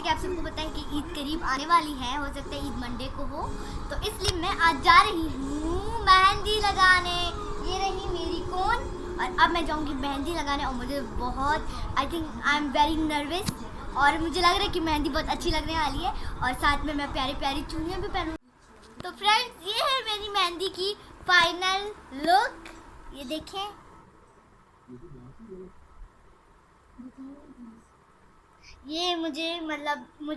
कि आप सबको पता है कि ईद करीब आने वाली है, हो सकता है ईद मंडे को हो, तो इसलिए मैं आज जा रही हूँ मेहंदी लगाने। ये रही मेरी कोन और अब मैं जाऊँगी मेहंदी लगाने और मुझे बहुत आई एम वेरी नर्वस और मुझे लग रहा है कि मेहंदी बहुत अच्छी लगने वाली है और साथ में मैं प्यारी प्यारी चूड़ियाँ भी पहनूँगी। तो फ्रेंड्स, ये है मेरी मेहंदी की फाइनल लुक, ये देखें। ये मुझे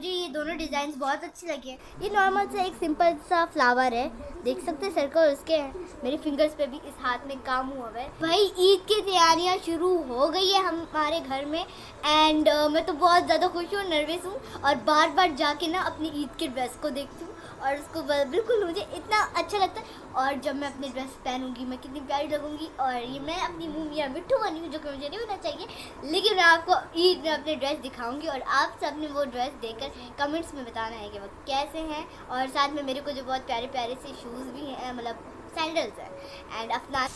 ये दोनों डिज़ाइन बहुत अच्छे लगे हैं। ये नॉर्मल सा एक सिंपल सा फ्लावर है, देख सकते हैं सर्कल उसके हैं। मेरे फिंगर्स पे भी इस हाथ में काम हुआ है। भाई ईद की तैयारियां शुरू हो गई है हमारे घर में एंड मैं तो बहुत ज़्यादा खुश हूँ, नर्वस हूँ और बार बार जाके ना अपनी ईद के ड्रेस को देखती हूँ और उसको बिल्कुल मुझे इतना अच्छा लगता है। और जब मैं अपनी ड्रेस पहनूंगी मैं कितनी प्यारी लगूंगी। और ये मैं अपनी मुँह मियाँ मिट्टू बनी हूँ, जो कि मुझे नहीं होना चाहिए, लेकिन मैं आपको ईद में अपनी ड्रेस दिखाऊंगी और आप सब ने वो ड्रेस देखकर कमेंट्स में बताना है कि वो कैसे हैं। और साथ में मेरे को जो बहुत प्यारे प्यारे से शूज़ भी हैं, मतलब सैंडल्स हैं एंड अपना।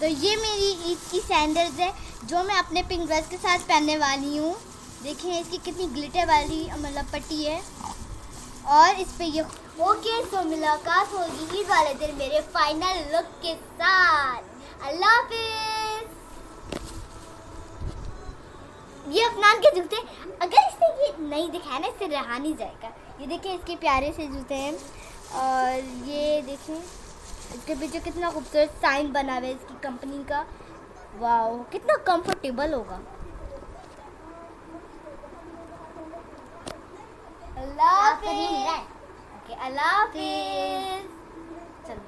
तो ये मेरी ईद की सैंडल्स है जो मैं अपने पिंक ड्रेस के साथ पहनने वाली हूँ। देखें इसकी कितनी ग्लिटर वाली मतलब पट्टी है और इस पे ये ओके। तो मुलाकात होगी ईद वाले दिन मेरे फाइनल लुक के साथ। अल्लाह हाफिज़। ये अफनान के जूते, अगर इससे ये नहीं दिखाया ना इससे रहा नहीं जाएगा। ये देखें इसके प्यारे से जूते हैं और ये देखें इसके पीछे कितना खूबसूरत साइन बना हुआ है इसकी कंपनी का। वाह कितना कंफर्टेबल होगा। अल्लाह हाफिज़। अल्लाह हाफिज़। चलो।